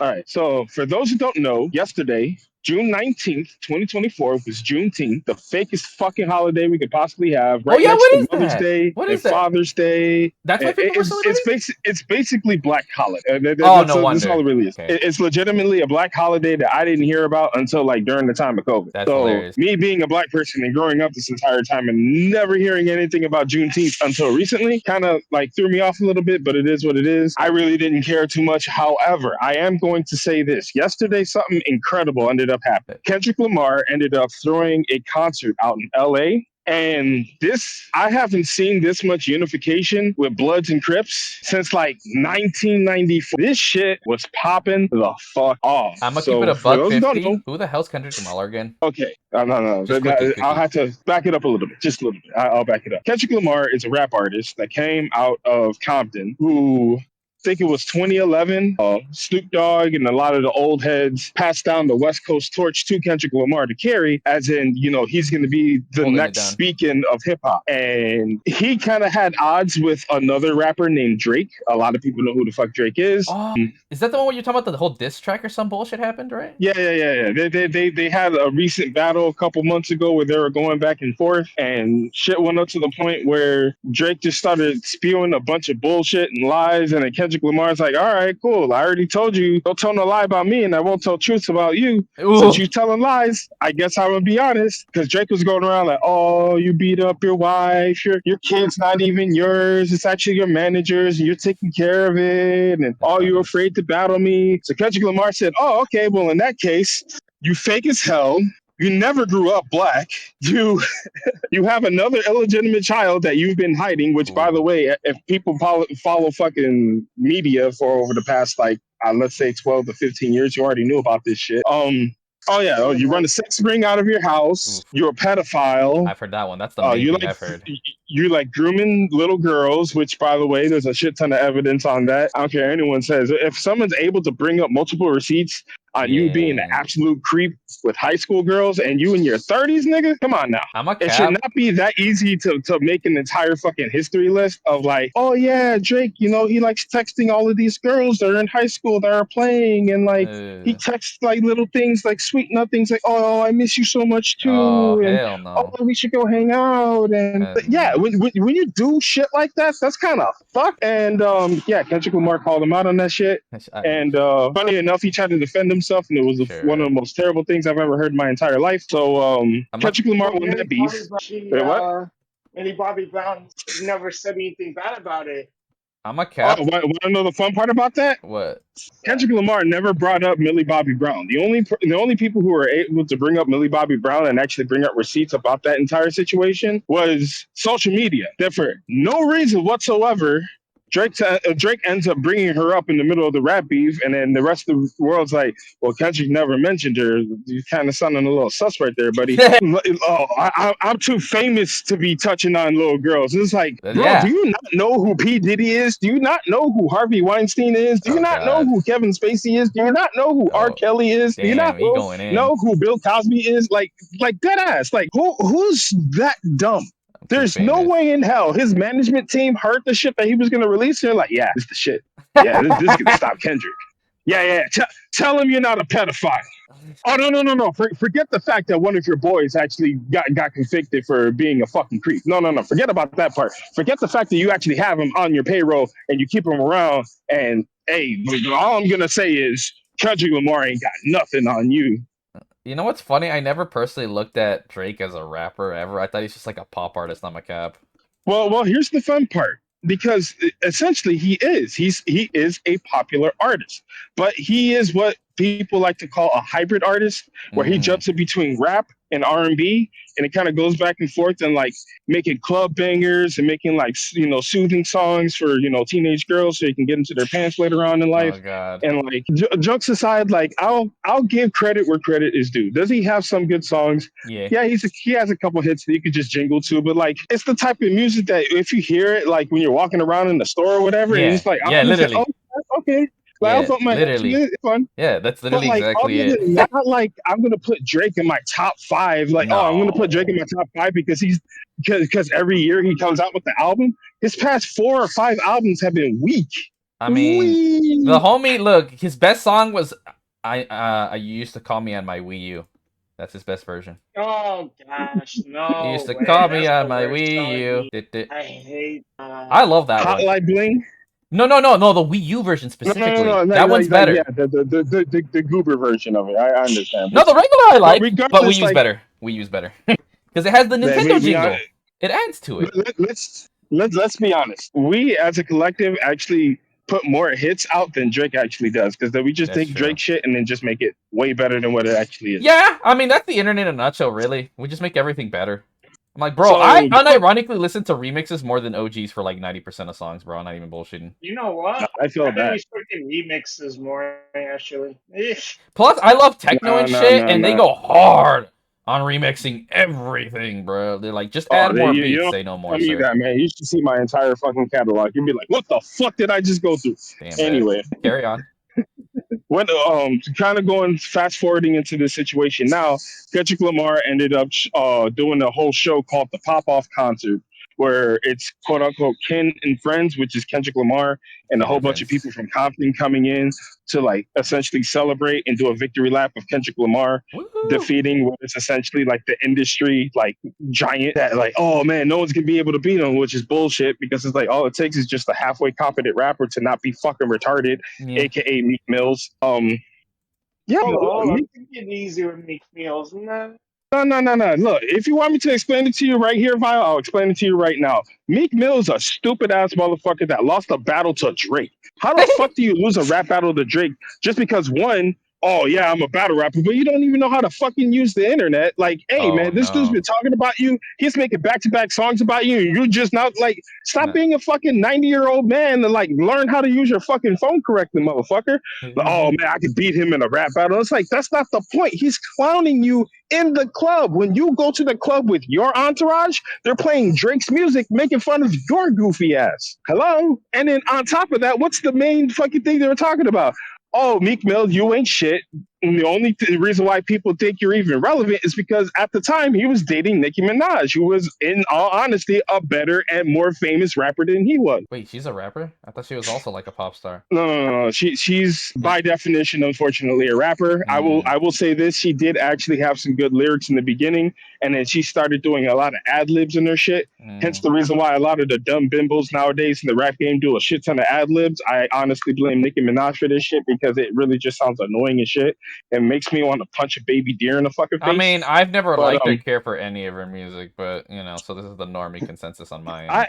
All right. So for those who don't know, yesterday, June 19th, 2024, was Juneteenth, the fakest fucking holiday we could possibly have, Oh right yeah, next what to is Mother's that? Day What and is that? Father's Day. That's why people were celebrating? It's basically Black holiday. Oh, no That's all wonder. it really is. Okay, It's legitimately a Black holiday that I didn't hear about until like during the time of COVID. that's So hilarious. me being a Black person and growing up this entire time and never hearing anything about Juneteenth until recently kind of like threw me off a little bit, but it is what it is. I really didn't care too much. However, I am going to say this. Yesterday, something incredible ended up happening. Kendrick Lamar ended up throwing a concert out in LA. And this, I haven't seen this much unification with Bloods and Crips since like 1994. This shit was popping the fuck off. I'm gonna keep it So a for buck those who don't 50. know, Who the hell's Kendrick Lamar again? okay, no. Just quickie, I'll quickie. have to back it up a little bit, just a little bit. I'll back it up. Kendrick Lamar is a rap artist that came out of Compton who think it was 2011. Snoop Dogg and a lot of the old heads passed down the West Coast torch to Kendrick Lamar to carry, as in, he's going to be the Holding it next down. Speaking of hip hop. And he kind of had odds with another rapper named Drake. A lot of people know who the fuck Drake is. Oh, is that the one where you're talking about the whole diss track or some bullshit happened, right? Yeah. They had a recent battle a couple months ago where they were going back and forth, and shit went up to the point where Drake just started spewing a bunch of bullshit and lies, and then Kendrick Lamar's like, "All right, cool. I already told you, don't tell no lie about me, and I won't tell truths about you. Since Ooh. you telling lies, I guess I would be honest." Because Drake was going around like, "Oh, you beat up your wife. Your kid's not even yours. It's actually your manager's, and you're taking care of it. And That's oh, you're funny. afraid to battle me." So Kendrick Lamar said, "Oh, okay. Well, in that case, you fake as hell. You never grew up black. You you have another illegitimate child that you've been hiding." Which, by the Ooh. way, if people follow fucking media for over the past like let's say 12 to 15 years, you already knew about this shit. Oh yeah. Oh, you run a sex ring out of your house. Oof. You're a pedophile. I've heard that one. That's the main You thing like I've heard. you like grooming little girls, which, by the way, there's a shit ton of evidence on that. I don't care what anyone says. If someone's able to bring up multiple receipts on you being an Yeah. absolute creep with high school girls and you in your 30s, nigga, come on now. I'm a It should cap. not be that easy to make an entire fucking history list of like, oh yeah, Drake, he likes texting all of these girls that are in high school that are playing, and like he Uh, texts like little things like sweet nothings like, oh, I miss you so much oh, too, and hell oh, no. we should go hang out. And yeah, No. when you do shit like that, that's kind of fuck. And yeah, Kendrick Lamar called him out on that shit. And funny enough, he tried to defend himself, and it was one of Sure. the most terrible things I've ever heard in my entire life. So I'm a Kendrick Lamar But won Millie that beef. Bobby Brown, Wait, what? Millie Bobby Brown never said anything bad about it. I'm a Oh, cap. want to know the fun part about that? What? Yeah. Kendrick Lamar never brought up Millie Bobby Brown. The only people who were able to bring up Millie Bobby Brown and actually bring up receipts about that entire situation was social media. Therefore, no reason whatsoever. Drake ends up bringing her up in the middle of the rap beef, and then the rest of the world's like, "Well, Kendrick never mentioned her. You kind of sounding a little sus right there, buddy." Oh, I'm too famous to be touching on little girls. It's like, bro, do Yeah. you not know who P Diddy is? Do you not know who Harvey Weinstein is? Do you Oh not know God. who Kevin Spacey is? Do you not know who R Oh Kelly is? Do you not damn, he going in. know who Bill Cosby is? Like dead ass. Like who's that dumb? I'm too There's no famous. way in hell his management team heard the shit that he was going to release. They're like, yeah, this is the shit. Yeah, this is going to stop Kendrick. Yeah. Tell him you're not a pedophile. Oh no. Forget the fact that one of your boys actually got convicted for being a fucking creep. No. Forget about that part. Forget the fact that you actually have him on your payroll and you keep him around. And hey, all I'm gonna say is Kendrick Lamar ain't got nothing on you. You know what's funny? I never personally looked at Drake as a rapper ever. I thought he's just like a pop artist, not my cap. Well, here's the fun part. Because essentially he is a popular artist, but he is what people like to call a hybrid artist, where he Mm, jumps in between rap and R&B, and it kind of goes back and forth, and like making club bangers and making like soothing songs for teenage girls so you can get into their pants later on in life. oh God. And like jokes aside, like I'll give credit where credit is due. Does he have some good songs? Yeah. Yeah, he has a couple hits that you could just jingle to, but like it's the type of music that if you hear it like when you're walking around in the store or whatever, and it's Yeah. like Yeah, I'm just like, oh, literally. okay, like I'll Yeah, put my head to literally. it, it's fun. Yeah, that's But literally like exactly other it. than that, like I'm gonna put Drake in my top five. Like, oh, I'm gonna put Drake in No. my top five because because every year he comes out with the album. His past 4 or 5 albums have been weak. I mean, the homie. Look, his best song was You used to call me on my Wii U. That's his best version. Oh gosh, You used no to way. call me That's on the my worst Wii song. U. I hate. I love that one. Hotline Bling. No, the Wii U version specifically. No. That one's better. Yeah, the goober version of it. I understand. No, the regular I But like, but Wii regardless, U's like, better. Wii U's better because it has the man, Nintendo we are. jingle. It adds to it. Let's be honest. We as a collective actually put more hits out than Drake actually does, because then we just That's take true. Drake shit and then just make it way better than what it actually is. Yeah, I mean that's the internet in a nutshell. Really, we just make everything better. I'm like, bro, So I unironically listen to remixes more than OGs for like 90% of songs, bro. I'm not even bullshitting. You know what? I feel I think that. we fucking remixes more actually. Plus, I love techno and shit, and they No. go hard on remixing everything, bro. They're like, just add more You beats. don't Say no more, tell me sir. that, man. You should see my entire fucking catalog. You'd be like, what the fuck did I just go through? Damn, Anyway, carry on. when kind of going fast forwarding into this situation now, Kendrick Lamar ended up doing a whole show called the Pop Off Concert, where it's quote unquote Kin and Friends, which is Kendrick Lamar and a Kin whole and bunch of Friends. people from Compton coming in to like essentially celebrate and do a victory lap of Kendrick Lamar Woo-hoo. defeating what is essentially like the industry like giant that like, oh man, no one's gonna be able to beat him, which is bullshit, because it's like all it takes is just a halfway competent rapper to not be fucking retarded, Yeah. aka Meek Mills. Yeah, Hold on. Take it easy with Meek Mills, man. No. Look, if you want me to explain it to you right here, Vile, I'll explain it to you right now. Meek Mill's a stupid ass motherfucker that lost a battle to Drake. How the fuck do you lose a rap battle to Drake just because one, oh yeah, I'm a battle rapper, but you don't even know how to fucking use the internet? Like, hey man, this dude's been talking about you. He's making back-to-back songs about you, and you're just not like, stop being a fucking 90-year-old man and like learn how to use your fucking phone correctly, motherfucker. But, oh man, I could beat him in a rap battle. It's like, that's not the point. He's clowning you in the club. When you go to the club with your entourage, they're playing Drake's music, making fun of your goofy ass. Hello? And then on top of that, what's the main fucking thing they were talking about? Oh, Meek Mill, you ain't shit. And the only reason why people think you're even relevant is because at the time he was dating Nicki Minaj, who was, in all honesty, a better and more famous rapper than he was. Wait, she's a rapper? I thought she was also like a pop star. No. She's by definition, unfortunately, a rapper. I will say this: she did actually have some good lyrics in the beginning, and then she started doing a lot of ad libs in her shit. Hence the reason why a lot of the dumb bimbos nowadays in the rap game do a shit ton of ad libs. I honestly blame Nicki Minaj for this shit, because it really just sounds annoying as shit. It makes me want to punch a baby deer in the fucking face. I mean, I've never liked or cared for any of her music, but you know, so this is the normie consensus on my end.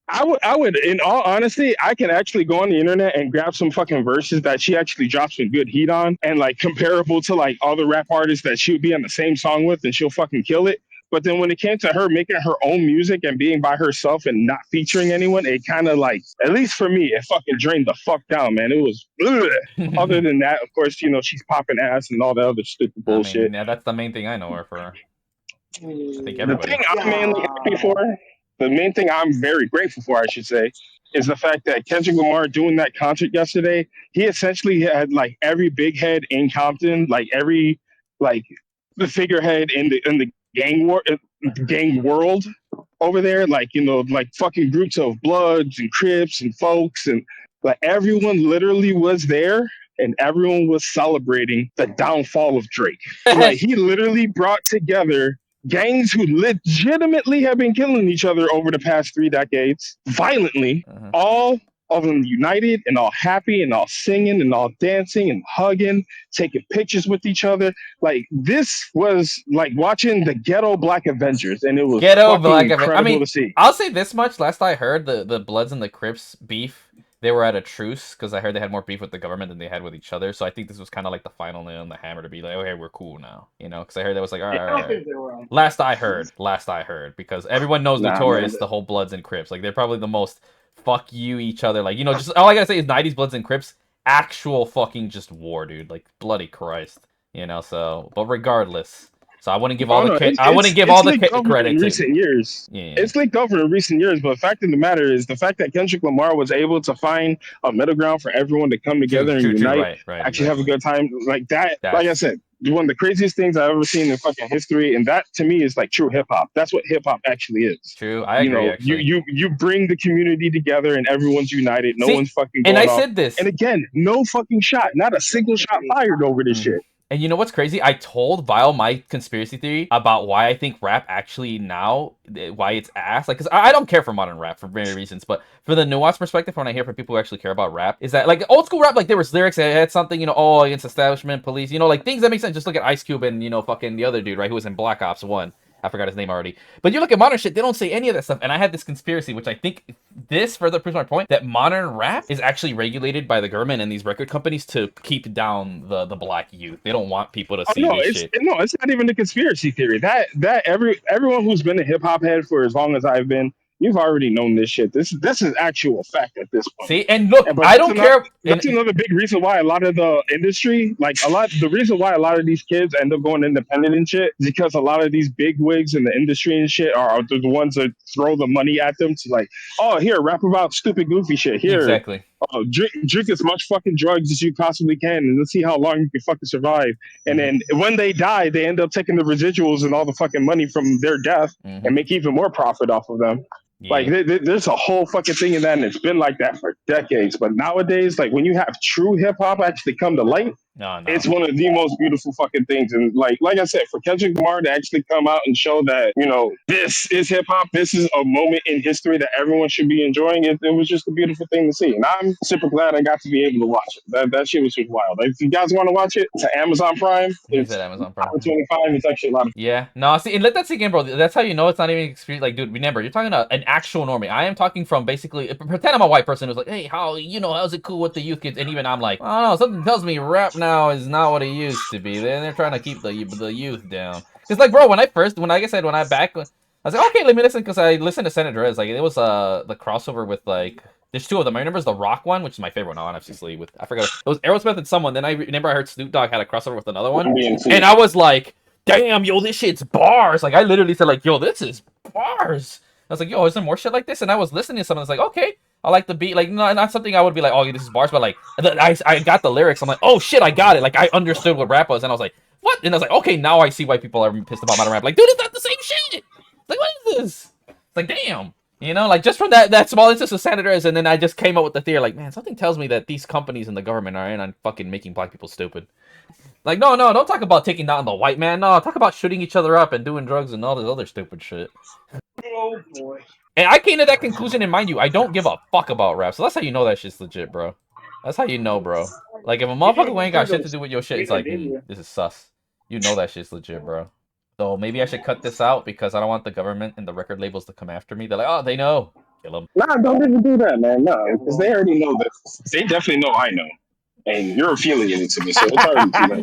I would, in all honesty, I can actually go on the internet and grab some fucking verses that she actually drops some good heat on, and like comparable to like other rap artists that she would be on the same song with, and she'll fucking kill it. But then when it came to her making her own music and being by herself and not featuring anyone, it kind of like, at least for me, it fucking drained the fuck down, man. It was, other than that, of course, you know, she's popping ass and all the other stupid bullshit. I mean, yeah, that's the main thing I know her for. I think everybody. The thing I'm mainly happy for, the main thing I'm very grateful for, I should say, is the fact that Kendrick Lamar doing that concert yesterday, he essentially had like every big head in Compton, like every like the figurehead in the gang world over there, like, you know, like fucking groups of Bloods and Crips and folks, and like everyone literally was there. And everyone was celebrating the downfall of Drake. Like, he literally brought together gangs who legitimately have been killing each other over the past 3 decades, violently, all of them united and all happy and all singing and all dancing and hugging, taking pictures with each other. Like, this was like watching the Ghetto Black Avengers, and it was incredible to see. I'll say this much: last I heard, the Bloods and the Crips beef, they were at a truce, because I heard they had more beef with the government than they had with each other. So I think this was kind of like the final nail in the hammer to be like, okay, we're cool now, you know? Because I heard that was like, all right. Last I heard, because everyone knows Notorious, the whole Bloods and Crips, like they're probably the most fuck you each other, like, you know, just all I gotta say is 90s Bloods and Crips, actual fucking just war, dude, like bloody Christ, you know. So, but regardless. So I wouldn't give all the credit in recent years. Yeah. It's leaked over in recent years, but the fact of the matter is the fact that Kendrick Lamar was able to find a middle ground for everyone to come together and unite, actually have a good time like that. Like I said, one of the craziest things I've ever seen in fucking history, and that to me is like true hip hop. That's what hip hop actually is. True, I agree. Actually, You bring the community together and everyone's united. No see, one's fucking and I going off. said this. And again, no fucking shot, not a single shot fired over this shit. And you know what's crazy? I told Vile my conspiracy theory about why I think rap actually now, why it's ass. Like, because I don't care for modern rap for many reasons, but for the nuanced perspective, when I hear from people who actually care about rap, is that, like, old school rap, like, there was lyrics that had something, you know, oh, against establishment, police, you know, like, things that make sense. Just look at Ice Cube and, you know, fucking the other dude, right, who was in Black Ops 1. I forgot his name already. But you look at modern shit, they don't say any of that stuff. And I had this conspiracy, which I think this further proves my point, that modern rap is actually regulated by the government and these record companies to keep down the black youth. They don't want people to see this shit. No, it's not even a conspiracy theory. Everyone who's been a hip hop head for as long as I've been, you've already known this shit. This is actual fact at this point. See, and look, I don't care. That's another big reason why a lot of the industry, the reason why a lot of these kids end up going independent and shit is because a lot of these big wigs in the industry and shit are the ones that throw the money at them to like, oh, here, rap about stupid, goofy shit. Here, exactly. Oh, drink as much fucking drugs as you possibly can, and let's see how long you can fucking survive. And then when they die, they end up taking the residuals and all the fucking money from their death and make even more profit off of them. Yeah. Like there's a whole fucking thing in that, and it's been like that for decades. But nowadays, like when you have true hip hop actually come to light, it's one of the most beautiful fucking things. And like I said, for Kendrick Lamar to actually come out and show that, you know, this is hip hop, this is a moment in history that everyone should be enjoying. It was just a beautiful thing to see, and I'm super glad I got to be able to watch it. That shit was just wild. If you guys want to watch it, it's Amazon Prime. It's at Amazon Prime. $25. It's actually a lot of fun. Yeah. No, see, and let that sink in, bro. That's how you know it's not even experience. Like, dude, remember, you're talking to an actual normie. I am talking from basically, pretend I'm a white person who's like, hey, how's it cool with the youth kids? And even I'm like, I don't know, something tells me rap now is not what it used to be. They're trying to keep the youth down. It's like, bro, when I was like, okay, let me listen, because I listened to San Andreas. Like, it was the crossover with, like, there's two of them. I remember the Rock one, which is my favorite one, honestly. I forgot. It was Aerosmith and someone. Then I remember I heard Snoop Dogg had a crossover with another one. And I was like, damn, yo, this shit's bars. Like, I literally said, like, yo, this is bars. I was like, yo, is there more shit like this? And I was listening to something that's like, okay, I like the beat. Like, no, not something I would be like, oh, this is bars, but like, I got the lyrics. I'm like, oh shit, I got it. Like, I understood what rap was, and I was like, what? And I was like, okay, now I see why people are pissed about modern rap. Like, dude, it's not the same shit. Like, what is this? It's like, damn. You know, like, just from that small instance of San Andreas, and then I just came up with the theory, like, man, something tells me that these companies and the government are in on fucking making black people stupid. Like, no, don't talk about taking down the white man. No, talk about shooting each other up and doing drugs and all this other stupid shit. Oh, boy. And I came to that conclusion, and mind you, I don't give a fuck about rap. So that's how you know that shit's legit, bro. That's how you know, bro. Like, if a motherfucker ain't got shit to do with your shit, it's like, this is sus. You know that shit's legit, bro. So maybe I should cut this out because I don't want the government and the record labels to come after me. They're like, oh, they know. Kill them. Nah, don't even do that, man. No, because they already know this. They definitely know I know. And you're affiliated to me, so it's already too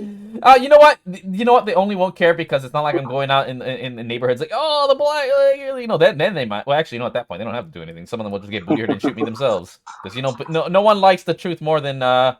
late. You know what? They only won't care because it's not like I'm going out in the neighborhoods like, oh, the black, you know. Then they might. Well, actually, you know, at that point, they don't have to do anything. Some of them will just get booty hurt and shoot me themselves because you know, no one likes the truth more than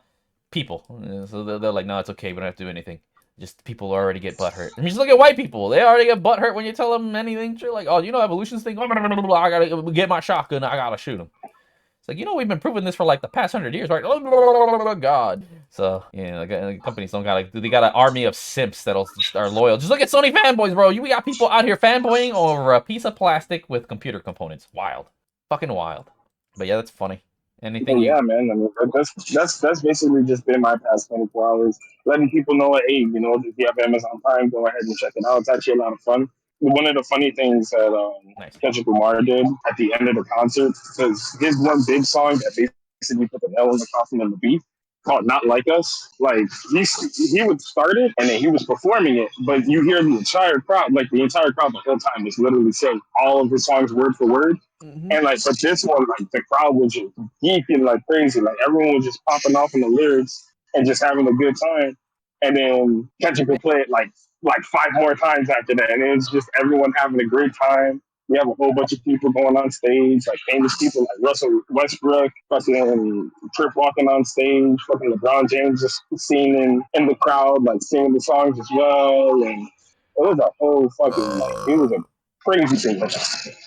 people. So they're like, no, it's okay. We don't have to do anything. Just people already get butthurt. I mean, just look at white people. They already get butthurt when you tell them anything. Like, oh, you know, evolution's thing. I gotta get my shotgun. I gotta shoot them. It's like, you know, we've been proving this for like the past 100 years, right? Oh, God. So, yeah, like, companies don't got they got an army of simps that are loyal. Just look at Sony fanboys, bro. We got people out here fanboying over a piece of plastic with computer components. Wild. Fucking wild. But yeah, that's funny. Anything? Yeah, man. I mean, that's basically just been my past 24 hours. Letting people know, hey, you know, if you have Amazon Prime, go ahead and check it out. It's actually a lot of fun. One of the funny things that Kendrick Lamar did at the end of the concert, because his one big song that basically put the nail in the coffin of the beef, called "Not Like Us." Like he would start it and then he was performing it, but you hear the entire crowd, like the entire crowd the whole time is literally saying all of his songs word for word. And like for this one, like the crowd was just geeking like crazy. Like everyone was just popping off in the lyrics and just having a good time. And then Kendrick would play it like 5 more times after that, and it was just everyone having a great time. We have a whole bunch of people going on stage, like famous people like Russell Westbrook, fucking Trip walking on stage, fucking LeBron James just singing in the crowd, like singing the songs as well. And it was a whole fucking, like, it was a crazy thing.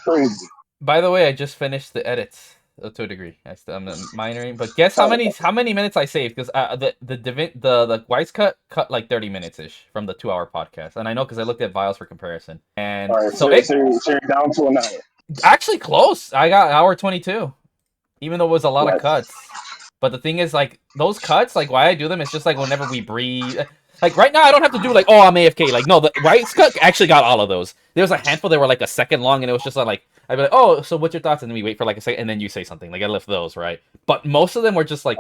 Crazy. By the way, I just finished the edits to a degree. I'm minoring, but guess how many minutes I saved? Because the Weiss cut like 30 minutes ish from the 2 hour podcast, and I know because I looked at Viles for comparison, and All right, so you're down to an hour. actually close. I got hour 22, even though it was a lot of Nice. cuts. But the thing is, like those cuts, like why I do them is just like whenever we breathe. Like right now, I don't have to do like, oh, I'm AFK. Like no, the Weiss cut actually got all of those. There was a handful that were like a second long, and it was just like I'd be like, oh, so what's your thoughts? And then we wait for like a second, and then you say something. Like I left those, right? But most of them were just like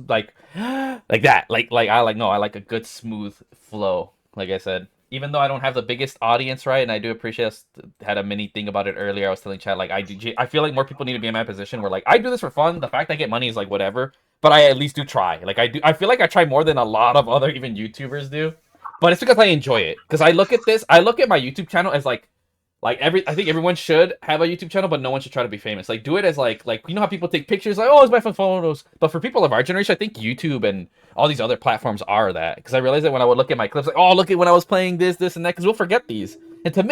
like that. I like a good smooth flow. Like I said, even though I don't have the biggest audience, right? And I do appreciate us had a mini thing about it earlier. I was telling Chad like I feel like more people need to be in my position where like I do this for fun. The fact I get money is like whatever, but I at least do try. Like I feel like I try more than a lot of other even YouTubers do. But it's because I enjoy it. Because I look at my YouTube channel as like I think everyone should have a YouTube channel, but no one should try to be famous. Like do it as like you know how people take pictures like, oh, it's my fun photos. But for people of our generation, I think YouTube and all these other platforms are that. Because I realized that when I would look at my clips, like, oh, look at when I was playing this, and that, because we'll forget these. And to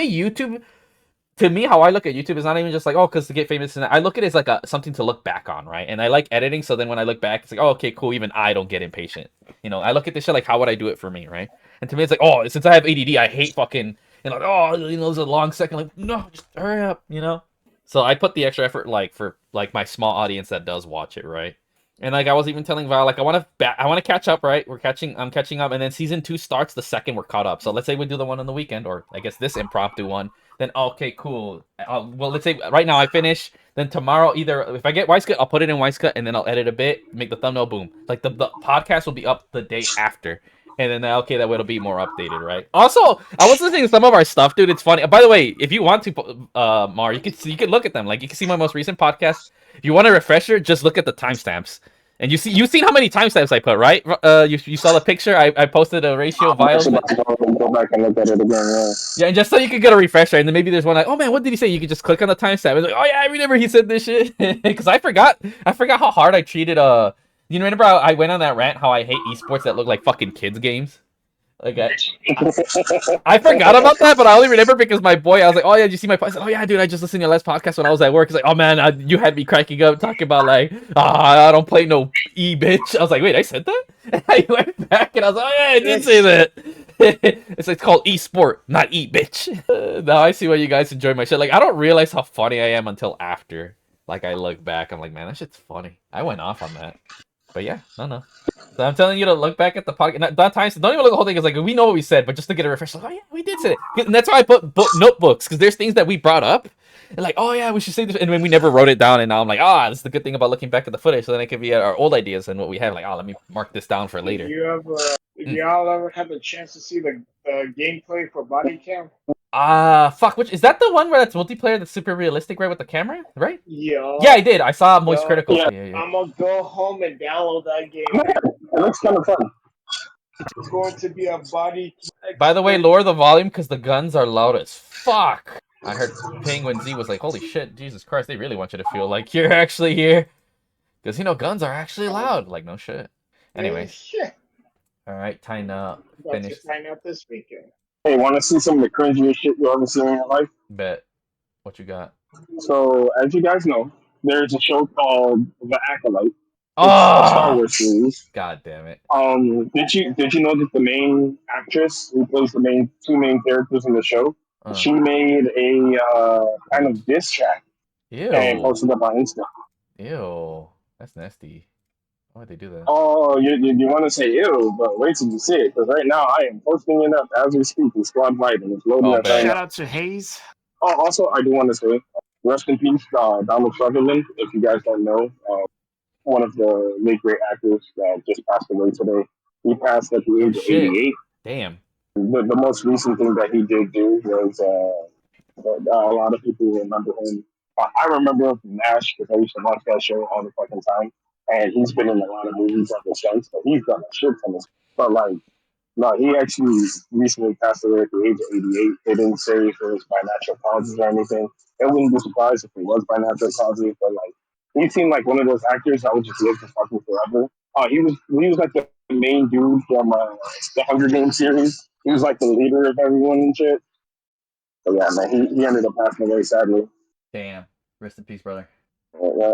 me, how I look at YouTube is not even just like, oh, because to get famous. And I look at it as like something to look back on, right? And I like editing, so then when I look back, it's like, oh, okay, cool. Even I don't get impatient. You know, I look at this shit like, how would I do it for me, right? And to me, it's like, oh, since I have ADD, I hate fucking, like, oh, you know, there's a long second, like, no, just hurry up, you know? So I put the extra effort, like, for, like, my small audience that does watch it, right? And, like, I was even telling Val, like, I want to catch up, right? I'm catching up, and then season 2 starts the second we're caught up. So let's say we do the one on the weekend, or I guess this impromptu one. Then, okay, cool. Well, let's say right now I finish. Then tomorrow, either if I get Wisecut, I'll put it in Wisecut, and then I'll edit a bit, make the thumbnail, boom. Like, the podcast will be up the day after. And then, okay, that way it'll be more updated, right? Also, I was listening to some of our stuff, dude. It's funny. By the way, if you want to, Mar, you can look at them. Like, you can see my most recent podcast. If you want a refresher, just look at the timestamps. And you've seen how many timestamps I put, right? You saw the picture. I posted a ratio of Viles. Go back and look at it again. Yeah. Yeah, and just so you could get a refresher, and then maybe there's one like, oh man, what did he say? You could just click on the timestamp. It's like, oh yeah, I remember he said this shit. Because I forgot how hard I treated You remember how I went on that rant how I hate esports that look like fucking kids games? Like I forgot about that, but I only remember because my boy, I was like, oh yeah, did you see my podcast? Oh yeah, dude, I just listened to your last podcast when I was at work. He's like, oh man, you had me cracking up talking about like, I don't play no E bitch. I was like, wait, I said that? And I went back and I was like, oh yeah, I did say that. It's called e-sport, not E bitch. Now I see why you guys enjoy my shit. Like I don't realize how funny I am until after. Like I look back, I'm like, man, that shit's funny. I went off on that. But yeah, no. So I'm telling you to look back at the podcast. That time, don't even look at the whole thing. It's like we know what we said, but just to get a refresh. Like, oh yeah, we did say it. And that's why I put notebooks, because there's things that we brought up. And like, oh yeah, we should say this, and then we never wrote it down. And now I'm like, this is the good thing about looking back at the footage. So then it could be our old ideas and what we have. Like, let me mark this down for later. Did y'all ever have the chance to see the gameplay for Body Cam? Fuck, which is that the one where that's multiplayer that's super realistic, right, with the camera, right? Yeah. Yeah, I did. I saw Moist Critical. Yeah. I'm gonna go home and download that game. It looks kind of fun. It's going to be a body. By the way, lower the volume because the guns are loud as fuck. I heard Penguin Z was like, holy shit, Jesus Christ, they really want you to feel like you're actually here. Because, guns are actually loud. Like, no shit. Anyways. All right, time to finish. Sign up this weekend. Hey, want to see some of the cringiest shit you ever seen in your life? Bet. What you got? So, as you guys know, there's a show called The Acolyte. Oh, a Star Wars series. God damn it. Did you know that the main actress who plays the two main characters in the show, she made a kind of diss track and posted up on Insta. Ew, that's nasty. Why would they do that? Oh, you want to say ew, but wait till you see it, because right now I am posting it up as we speak in Squad Light, and it's loading up right now. Shout out to Hayes. Oh, also, I do want to say, rest in peace, Donald Sutherland. If you guys don't know, one of the late great actors that just passed away today. He passed at the age of 88. Damn. The most recent thing that he did do was a lot of people remember him. I remember him from MASH because I used to watch that show all the fucking time. And he's been in a lot of movies ever since. So he's done a shit ton of stuff. But no, he actually recently passed away at the age of 88. They didn't say if it was by natural causes or anything. It wouldn't be surprised if it was by natural causes, but he seemed like one of those actors that would just live for fucking forever. He was like the main dude from the Hunger Games series. He was like the leader of everyone and shit. But yeah, man, he ended up passing away sadly. Damn. Rest in peace, brother. Yeah.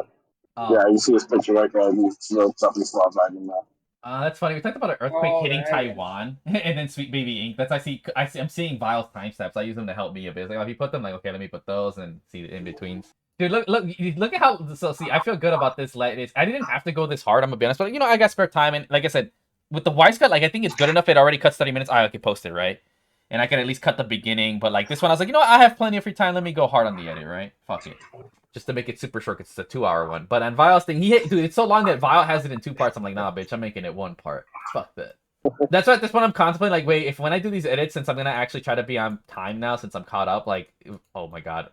Oh, Yeah, you see his picture right there. He's little stuffy small vibing now. that's funny. We talked about an earthquake Oh, hitting man. Taiwan, and then Sweet Baby Ink. I'm seeing Vile's timestamps. I use them to help me a bit. It's like, if you put them, like, okay, let me put those and see the in betweens. Dude, look at how. So see, I feel good about this. Like, I didn't have to go this hard. I'm gonna be honest, but I got spare time, and like I said, with the wise cut, like I think it's good enough. It already cuts 30 minutes. I can post it, right? And I can at least cut the beginning. But like this one, I was like, I have plenty of free time. Let me go hard on the edit, right? Fuck it. Just to make it super short, 'cause it's a 2-hour one. But on Vile's thing, dude, it's so long that Vile has it in 2 parts. I'm like, nah, bitch, I'm making it 1 part. Fuck that. That's why at this point I'm contemplating, like, wait, if when I do these edits, since I'm gonna actually try to be on time now, since I'm caught up, like, oh my god,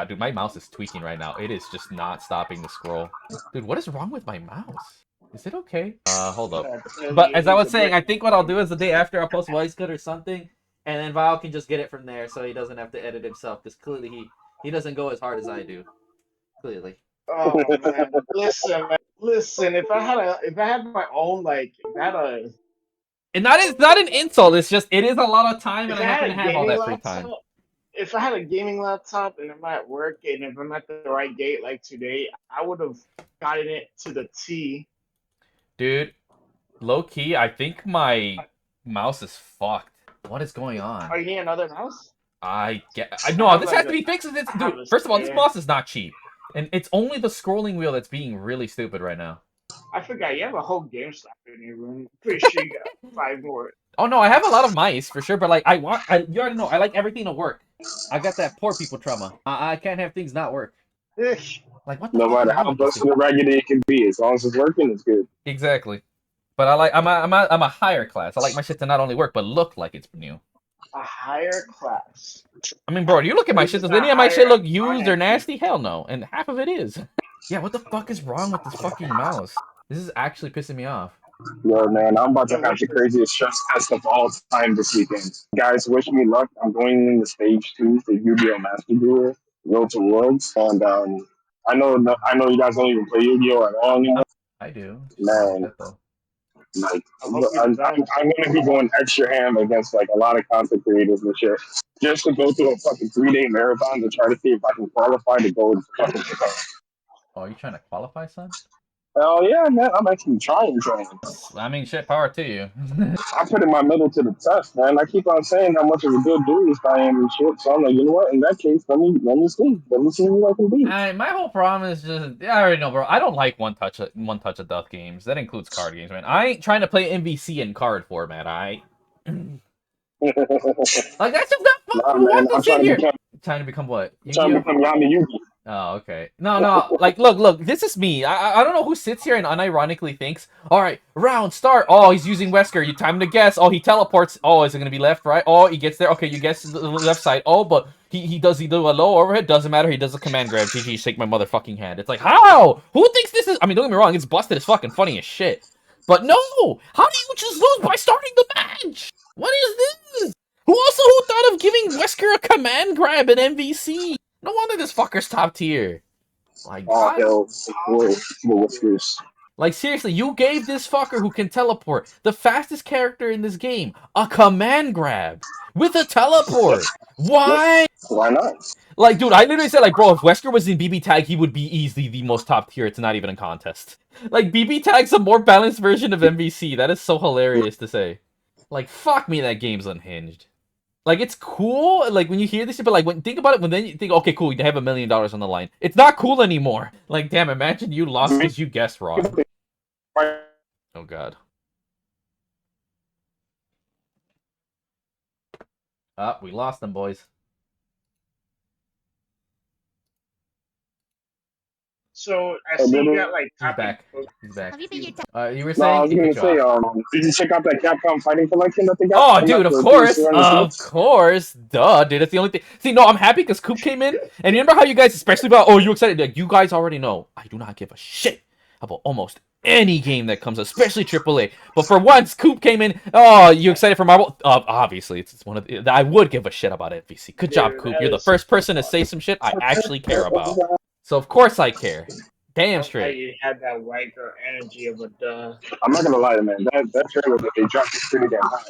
dude, my mouse is tweaking right now. It is just not stopping to scroll. Dude, what is wrong with my mouse? Is it okay? Hold up. But as I was saying, I think what I'll do is the day after I'll post voice cut or something, and then Vile can just get it from there, so he doesn't have to edit himself, because clearly he doesn't go as hard as I do. Clearly. Oh man, listen, man. Listen. If I had my own, like, if I had a, And that is not an insult. It's just it is a lot of time, and if I I had happen a to have all gaming that free time. laptop, if I had a gaming laptop and I'm at work and if I'm at the right gate like today, I would have gotten it to the T. Dude, low key, I think my mouse is fucked. What is going on? Oh, you need another mouse? No, this has to be fixed. Dude, first of all, this spare. mouse is not cheap. And it's only the scrolling wheel that's being really stupid right now. I forgot you have a whole GameStop in your room. Pretty sure you got 5 more. Oh no, I have a lot of mice for sure, but like you already know, I like everything to work. I got that poor people trauma. I can't have things not work. Like what the No fuck matter is wrong how with this busted thing? and raggedy it can be, as long as it's working, it's good. Exactly. But I'm a higher class. I like my shit to not only work but look like it's new. A higher class. I mean, bro, you look at my shit. Does any of my shit look used or nasty? Hell no. And half of it is. Yeah, what the fuck is wrong with this fucking mouse? This is actually pissing me off. Yo, man, I'm about to have the craziest stress test of all time this weekend. Guys, wish me luck. I'm going into stage 2 for Yu-Gi-Oh! Master Duel, Road to Worlds, and I know you guys don't even play Yu-Gi-Oh! At all anymore. I do. Man, Like that, though. like I'm I'm gonna be going extra ham against like a lot of content creators and shit, just to go through a fucking 3-day marathon to try to see if I can qualify to go to fucking Japan. Oh, are you trying to qualify, son? Hell yeah, man! I'm actually trying. I mean, shit, power to you. I put in my middle to the test, man. I keep on saying how much of a good dude I am and shit. So I'm like, you know what? In that case, let me see who I can be. My whole problem is just, I already know, bro. I don't like one touch of death games. That includes card games, man. I ain't trying to play MVC in card format. Like that's just not fun. Nah, Who man, wants to sit here? Trying to become what? trying to become Yami Yugi. Oh, okay. No. Like, look. This is me. I don't know who sits here and unironically thinks, all right, round start. Oh, he's using Wesker. You time to guess. Oh, he teleports. Oh, is it gonna be left, right? Oh, he gets there. Okay, you guess the left side. Oh, but he do a low overhead. Doesn't matter. He does a command grab. GG, shake my motherfucking hand. It's like, how? Who thinks this is? I mean, don't get me wrong. It's busted. It's fucking funny as shit. But no, how do you just lose by starting the match? What is this? Who thought of giving Wesker a command grab in MVC? No wonder this fucker's top tier. Like, Oh, hell, the Whiskers. like seriously, you gave this fucker who can teleport, the fastest character in this game, a command grab with a teleport. Why? Why not? Like, dude, I literally said, like, bro, if Wesker was in BB Tag, he would be easily the most top tier. It's not even a contest. Like, BB Tag's a more balanced version of MVC. That is so hilarious to say. Like, fuck me, that game's unhinged. Like, it's cool, like, when you hear this shit, but, like, think about it, when then you think, okay, cool, you have $1 million on the line. It's not cool anymore. Like, damn, imagine you lost because you guessed wrong. Oh, God. We lost them, boys. So I see you got like. He's back. He's back. You were No, I saying? was gonna say, did you check out that Capcom Fighting Collection that they got? Oh, dude, of course, duh, dude. That's the only thing. See, no, I'm happy because Coop came in, and remember how you guys, especially about, oh, you excited? Like, you guys already know, I do not give a shit about almost any game that comes, especially AAA. But for once, Coop came in. Oh, you excited for Marvel? Obviously, it's one of the. I would give a shit about MVC. Good job, Coop. You're the first person to say some shit I actually care about. So of course I care. Damn straight. You had that white girl energy of a duh. I'm not gonna lie, man. That trailer that they dropped is pretty damn high.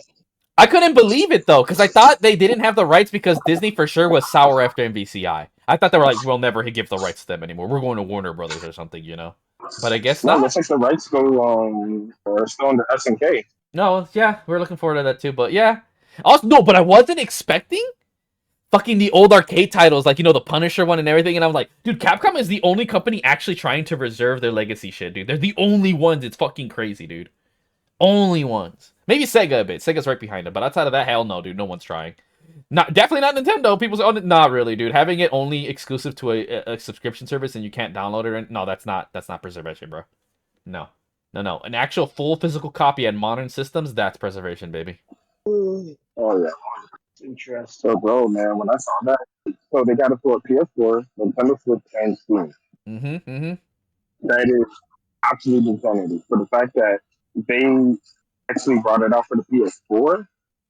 I couldn't believe it though, because I thought they didn't have the rights because Disney for sure was sour after MVCI. I thought they were like, we'll never give the rights to them anymore. We're going to Warner Brothers or something, you know. But I guess No, not. looks like the rights go are still under SNK. No, yeah, we're looking forward to that too. But yeah, also no, but I wasn't expecting fucking the old arcade titles, like, you know, the Punisher one and everything. And I'm like, dude, Capcom is the only company actually trying to preserve their legacy shit, dude. They're the only ones. It's fucking crazy, dude. Only ones. Maybe Sega a bit. Sega's right behind them, but outside of that, hell no, dude. No one's trying. Not definitely not Nintendo. People say, oh, not really, dude. Having it only exclusive to a subscription service and you can't download it. No, that's not preservation, bro. No, no. An actual full physical copy on modern systems, that's preservation, baby. Oh yeah. Interesting. So, bro, man, when I saw that, so they got it for a PS4, Nintendo Switch, and Steam. That is absolute insanity. For the fact that they actually brought it out for the PS4,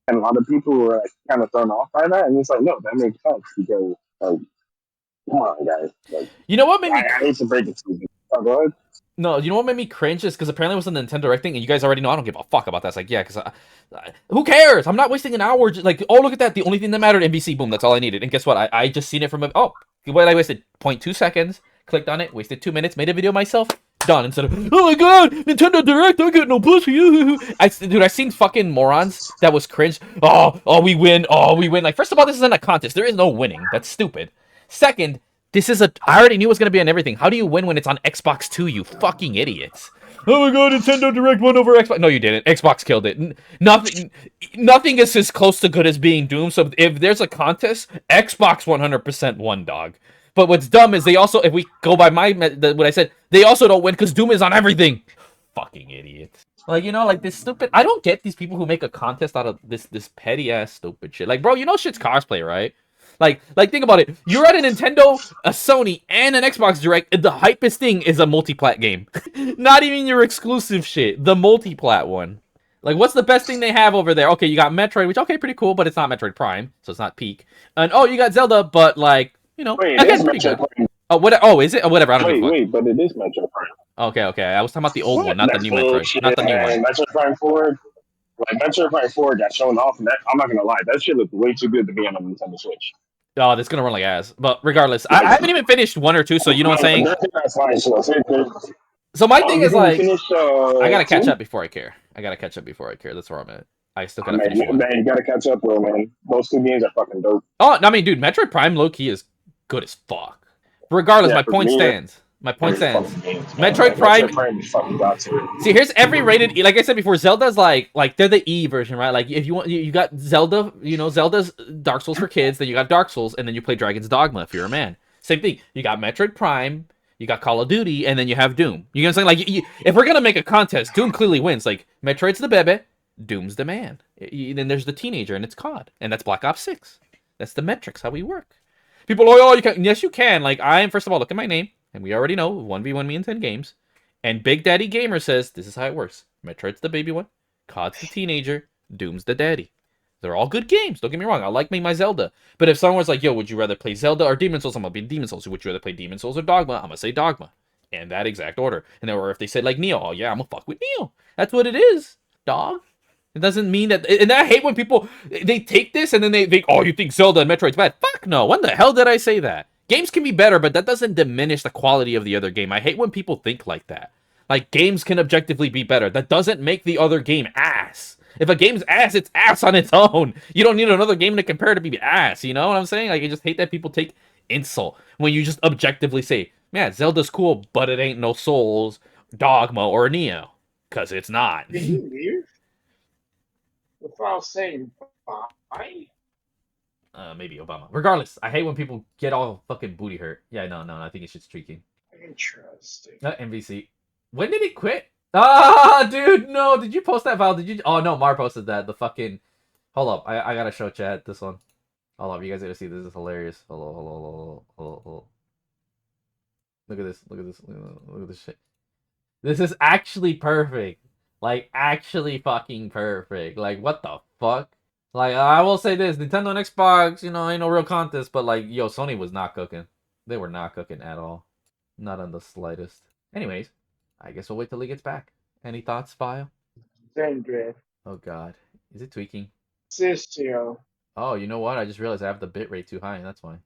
and a lot of people were like, kind of thrown off by that, and it's like, no, that makes sense because, like, come on, guys. Like, You know what made me? I hate to break it to you. Oh, go ahead. No, you know what made me cringe is because apparently it was a Nintendo Direct thing, and you guys already know I don't give a fuck about that. It's like, yeah, because who cares? I'm not wasting an hour. Like, oh, look at that. The only thing that mattered, NBC, boom, that's all I needed. And guess what? I just seen it from I wasted 0.2 seconds, clicked on it, wasted 2 minutes, made a video myself, done. Instead of, oh my god, Nintendo Direct, I get no pussy. Dude, I seen fucking morons that was cringe. Oh, we win. Like, first of all, this isn't a contest. There is no winning. That's stupid. Second, I already knew it was going to be on everything. How do you win when it's on Xbox 2, you fucking idiots? Oh my god, Nintendo Direct won over Xbox. No, you didn't. Xbox killed it. Nothing is as close to good as being Doom. So if there's a contest, Xbox 100% won, dog. But what's dumb is they also, if we go by what I said, they also don't win because Doom is on everything. Fucking idiots. Like, you know, like this stupid. I don't get these people who make a contest out of this petty ass stupid shit. Like, bro, you know shit's cosplay, right? Like, think about it. You're at a Nintendo, a Sony, and an Xbox Direct, and the hypest thing is a multi-plat game. Not even your exclusive shit. The multi-plat one. Like, what's the best thing they have over there? Okay, you got Metroid, which, okay, pretty cool, but it's not Metroid Prime, so it's not peak. And, oh, you got Zelda, but, like, you know, Wait, again, pretty good. Prime. Oh, what? Oh, is it? Oh, whatever, I don't give a fuck. Wait, but it is Metroid Prime. Okay. I was talking about the old one, not the new Metroid. Not the new one. Metroid Prime 4, like, Metroid Prime 4 got shown off, and that, I'm not gonna lie, that shit looked way too good to be on a Nintendo Switch. Oh, that's gonna run like ass. But regardless, I haven't even finished 1 or 2, so you know what I'm saying? That's fine. So my thing is like, I gotta catch 2? up before I care. That's where I'm at. I still gotta finish Man, 1. you gotta catch up, bro, man. Those 2 games are fucking dope. Oh, I mean, dude, Metroid Prime low-key is good as fuck. Regardless, Yeah, my for point me, stands. My point stands. Games, Metroid Prime is fucking godsend. See, here's every rated E. Like I said before, Zelda's like they're the E version, right? Like if you want, you got Zelda, you know, Zelda's Dark Souls for kids. Then you got Dark Souls, and then you play Dragon's Dogma if you're a man. Same thing. You got Metroid Prime, you got Call of Duty, and then you have Doom. You know what I'm saying? Like if we're gonna make a contest, Doom clearly wins. Like Metroid's the bebe, Doom's the man. Then there's the teenager, and it's COD, and that's Black Ops 6. That's the metrics how we work. People are like, oh, you can. Yes, you can. Like first of all, look at my name. And we already know 1v1 me in 10 games. And Big Daddy Gamer says this is how it works. Metroid's the baby one. COD's the teenager. Doom's the daddy. They're all good games. Don't get me wrong. I like me my Zelda. But if someone was like, yo, would you rather play Zelda or Demon Souls? I'm going to be Demon Souls. Would you rather play Demon Souls or Dogma? I'm going to say Dogma. In that exact order. And then, or if they said like Neo, oh yeah, I'm going to fuck with Neo. That's what it is. Dog. It doesn't mean that. And I hate when people, they take this and then they think, oh, you think Zelda and Metroid's bad. Fuck no. When the hell did I say that? Games can be better, but that doesn't diminish the quality of the other game. I hate when people think like that. Like, games can objectively be better. That doesn't make the other game ass. If a game's ass, it's ass on its own. You don't need another game to compare to be ass. You know what I'm saying? Like, I just hate that people take insult when you just objectively say, man, Zelda's cool, but it ain't no Souls, Dogma, or Neo. Because it's not. Did you leave? Without saying bye? Maybe Obama. Regardless, I hate when people get all fucking booty hurt. Yeah, no, I think it's just streaking. Interesting. MVC. When did he quit? Ah, dude, no. Did you post that, Val? Did you? Oh, no, Mar posted that. The fucking... Hold up. I gotta show chat this one. Hold up. You guys gotta see this. This is hilarious. Hello. Look at this. Look at this shit. This is actually perfect. Like, actually fucking perfect. Like, what the fuck? Like, I will say this, Nintendo and Xbox, you know, ain't no real contest, but like, yo, Sony was not cooking. They were not cooking at all. Not in the slightest. Anyways, I guess we'll wait till he gets back. Any thoughts, File? Zendrift. Oh god. Is it tweaking? Sistio. Oh, you know what? I just realized I have the bitrate too high, that's why.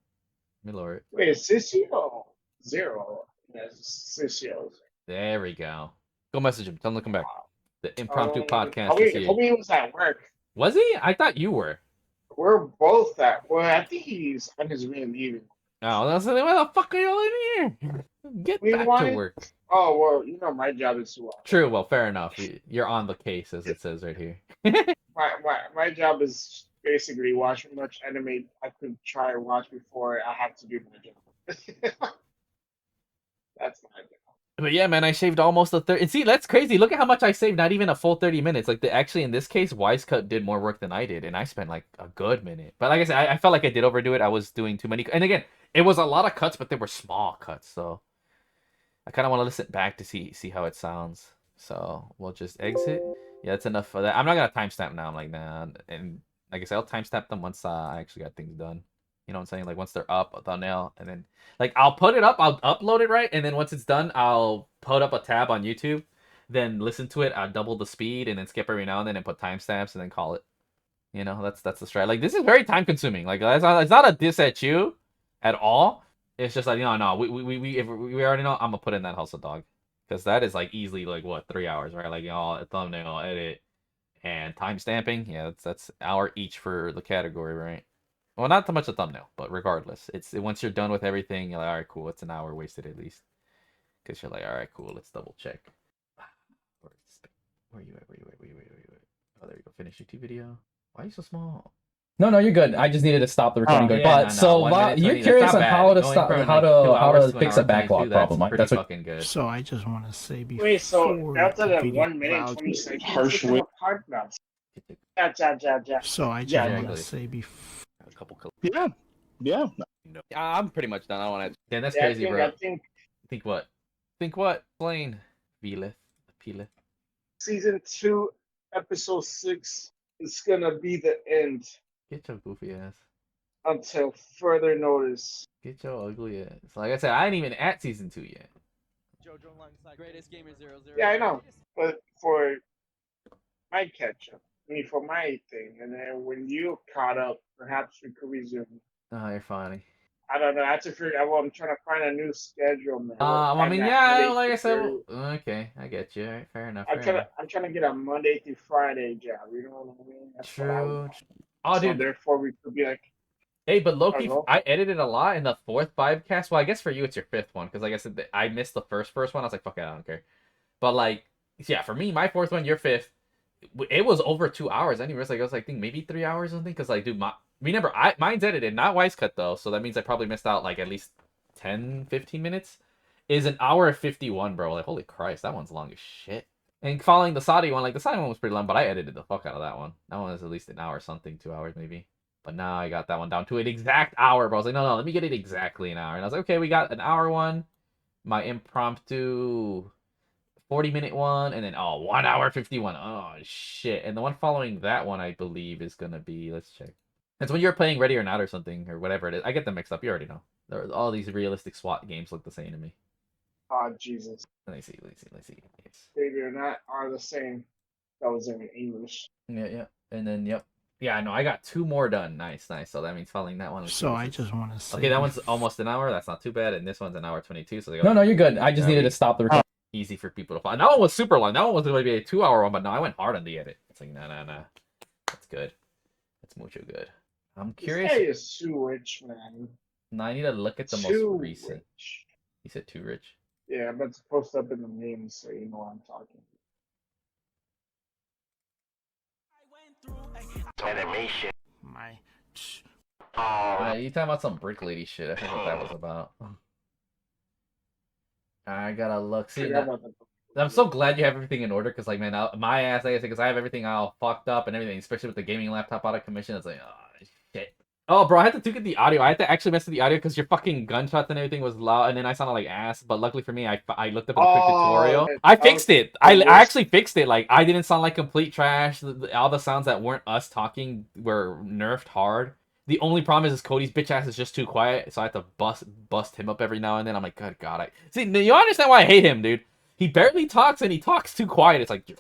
me lower it. Wait, is Sissio zero? Yes, Sissio. There we go. Go message him. Tell him to come back. The impromptu Um, podcast is here. Homie was at work. Was he? I thought you were. We're both at. Well, I think he's on his way leaving. Oh, that's why the fuck are y'all in here? Get We back to wanted. work. Oh well, you know my job is to watch. True. Well, fair enough. You're on the case, as it says right here. My job is basically watch as much anime I could try and watch before I have to do my job. That's my job. But yeah, man, I saved almost a third. And see, that's crazy. Look at how much I saved. Not even a full 30 minutes. Like, actually, in this case, Wisecut did more work than I did, and I spent like a good minute. But like I said, I felt like I did overdo it. I was doing too many. And again, it was a lot of cuts, but they were small cuts. So I kind of want to listen back to see how it sounds. So we'll just exit. Yeah, that's enough for that. I'm not gonna timestamp now. I'm like, nah. And like I said, I'll timestamp them once I actually got things done. You know what I'm saying? Like once they're up, a thumbnail, and then like I'll put it up, I'll upload it right, and then once it's done, I'll put up a tab on YouTube, then listen to it, I'll double the speed, and then skip every now and then and put timestamps and then call it. You know, that's the strat. Like this is very time consuming. Like it's not a diss at you at all. It's just like no, we already know I'm gonna put in that hustle dog. Because that is like easily like what 3 hours, right? Like a thumbnail, edit, and time stamping. Yeah, that's hour each for the category, right? Well, not so much a thumbnail, but regardless, it's once you're done with everything, you're like, all right, cool. It's an hour wasted at least. Because you're like, all right, cool. Let's double check. Where you at? Where you at? Oh, there you go. Finish YouTube video. Why are you so small? No, you're good. I just needed to stop the recording. Yeah, but no, so 1 minute, you're 20, curious that's on not how bad. to Going stop, from, how like, 2 to hours to fix an a hour backlog 22, problem, right? pretty That's what. fucking good. So I just want to say before Wait, so after the that video 1 minute allows 20 me- seconds, Harsh we with- hard now. So I just Yeah, want exactly. to say before. A couple. Yeah. No. I'm pretty much done. I don't want to. Damn, that's Yeah, crazy, bro. I think Think what? Think what? Plain. Vileth. Pileth. season 2, episode 6 is gonna be the end Get your goofy ass. until further notice. Get your ugly ass. So like I said, I ain't even at season 2 yet. Greatest gamer 00. Yeah, I know, but for my catch up, I mean, for my thing, and then when you caught up, perhaps we could resume. Oh, you're funny. I don't know. I have to figure out. Well, I'm trying to find a new schedule, man. I mean, And yeah, Monday like I said, through- okay, I get you. All right, fair enough. I'm trying to get a Monday through Friday job. You know what I mean? That's what I True. want. Oh, So dude. therefore, we could be like, Hey, but Loki, Hello? I edited a lot in the 4th vibecast. Well, I guess for you it's your 5th one, because like I said, I missed the first one. I was like, fuck it, I don't care. But like, yeah, for me, my 4th one, your 5th, it was over 2 hours. Anyways, like I was like, I think maybe 3 hours or something. Because like, dude, remember, mine's edited, not Wisecut though, so that means I probably missed out like at least 10, 15 minutes. Is an hour 51, bro. Like, holy Christ, that one's long as shit. And following the Saudi one, like the Saudi one was pretty long, but I edited the fuck out of that one. That one was at least an hour something, 2 hours maybe. But now I got that one down to an exact hour, bro. I was like, no, let me get it exactly an hour. And I was like, okay, we got an hour one, my impromptu 40-minute one, and then 1 hour 51. Oh shit. And the one following that one, I believe, is gonna be, let's check. It's when you're playing Ready or Not or something, or whatever it is. I get them mixed up, you already know. All these realistic SWAT games look the same to me. oh Jesus, Let me see. Yes. baby or not are the same. That was in English. Yeah. And then, yep. Yeah, I know. I got 2 more done. Nice. So that means following that one. So I just want to say. Okay, that one's almost an hour. That's not too bad. And this one's an hour 22. So they No, you're good. I just needed to stop the recording. easy for people to follow. That one was super long. That one was going to be a 2-hour one, but no, I went hard on the edit. It's like, nah. That's good. That's mucho good. I'm curious. This guy is too rich, man. No, I need to look at the Too most recent. rich. He said too rich. Yeah, but it's posted up in the name, so you know what I'm talking. My. You talking about some brick lady shit. I forgot what that was about. I gotta look. See, Forgot about the- I'm so glad you have everything in order, because like, man, my ass, like I said, because I have everything all fucked up and everything, especially with the gaming laptop out of commission. It's like, oh shit. Oh, bro, I had to get the audio. I had to actually mess with the audio because your fucking gunshots and everything was loud, and then I sounded like ass. But luckily for me, I looked up a quick tutorial. I fixed it. I actually fixed it. Like, I didn't sound like complete trash. All the sounds that weren't us talking were nerfed hard. The only problem is Cody's bitch ass is just too quiet, so I have to bust him up every now and then. I'm like, good God, see. You understand why I hate him, dude? He barely talks, and he talks too quiet. It's like,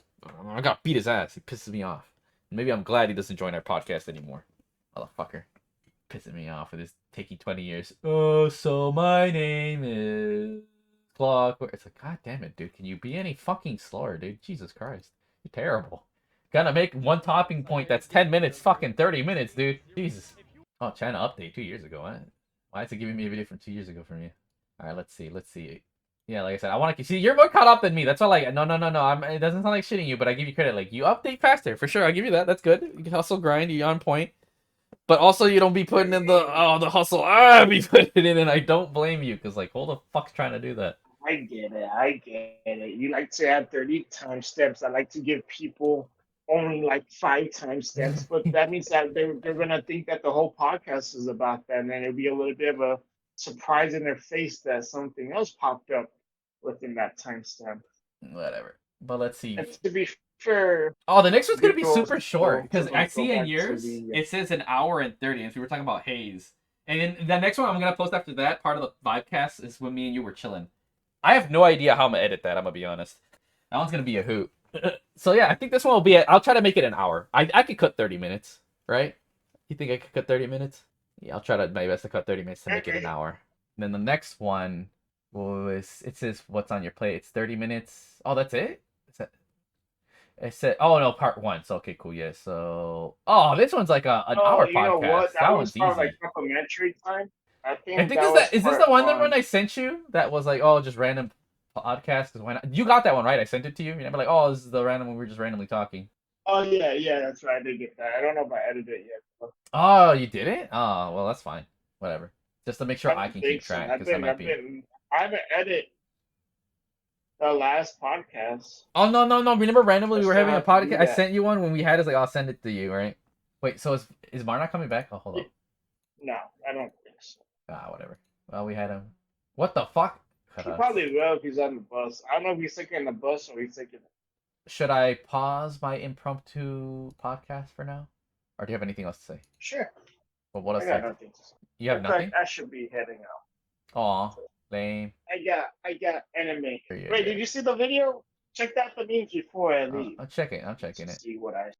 I gotta beat his ass. He pisses me off. Maybe I'm glad he doesn't join our podcast anymore, motherfucker. Pissing me off with this taking 20 years. Oh, so my name is Clockwork. It's like, God damn it, dude. Can you be any fucking slower, dude? Jesus Christ. You're terrible. Gotta make one topping point that's 10 minutes, fucking 30 minutes, dude. Jesus. Oh, China update 2 years ago. What? Why is it giving me a video from 2 years ago from you? Alright, let's see. Let's see. Yeah, like I said, I want to see. You're more caught up than me. That's why, like, no. It doesn't sound like shitting you, but I give you credit. Like, you update faster for sure. I give you that. That's good. You can hustle, grind. You're on point. But also, you don't be putting in the hustle. Be putting it in, and I don't blame you because, like, who the fuck's trying to do that? I get it. You like to add 30 timestamps. I like to give people only like 5 timestamps, but that means that they're gonna think that the whole podcast is about that, and then it'll be a little bit of a surprise in their face that something else popped up within that timestamp. Whatever. But let's see. And to be fair, Oh, the next one's gonna be Go- super short because go I back see in to yours the- it says an hour and 30, and so we were talking about haze. And then the next one I'm gonna post after that part of the vibecast is when me and you were chilling. I have no idea how I'm gonna edit that. I'm gonna be honest. That one's gonna be a hoot. So yeah, I think this one will be. I'll try to make it an hour. I could cut 30 minutes, right? You think I could cut 30 minutes? Yeah, I'll try to my best to cut 30 minutes to make it an hour. And then the next one was it says what's on your plate. It's 30 minutes. Oh, that's it. It said, oh no, part 1. So okay, cool, yeah. So, this one's like an hour you know podcast. what? That was one's part easy. Like complimentary time. I think Is this the one I sent you? That was like, just random podcast. Cause why not? You got that one right? I sent it to you. You never like, this is the random one we were just randomly talking. Oh yeah, that's right. I did get that. I don't know if I edited it yet. But Oh, you did it? Oh, well, that's fine. Whatever. Just to make sure I can keep track because I might be. I haven't edited the last podcast. Oh no! Remember randomly we were having a podcast. I that. sent you one when we had. It's like I'll send it to you, right? Wait, so is Mar not coming back? Oh, hold on. No, I don't think so. Whatever. Well, we had him. What the fuck? He probably will if he's on the bus. I don't know if he's taking the bus or he's taking. Should I pause my impromptu podcast for now, or do you have anything else to say? Sure. Well, what else? I got nothing to say. You have nothing? I should be heading out. Aw, lame. I got anime. Yeah. Wait, did you see the video? Check out the memes before I leave. I'm checking it. See what I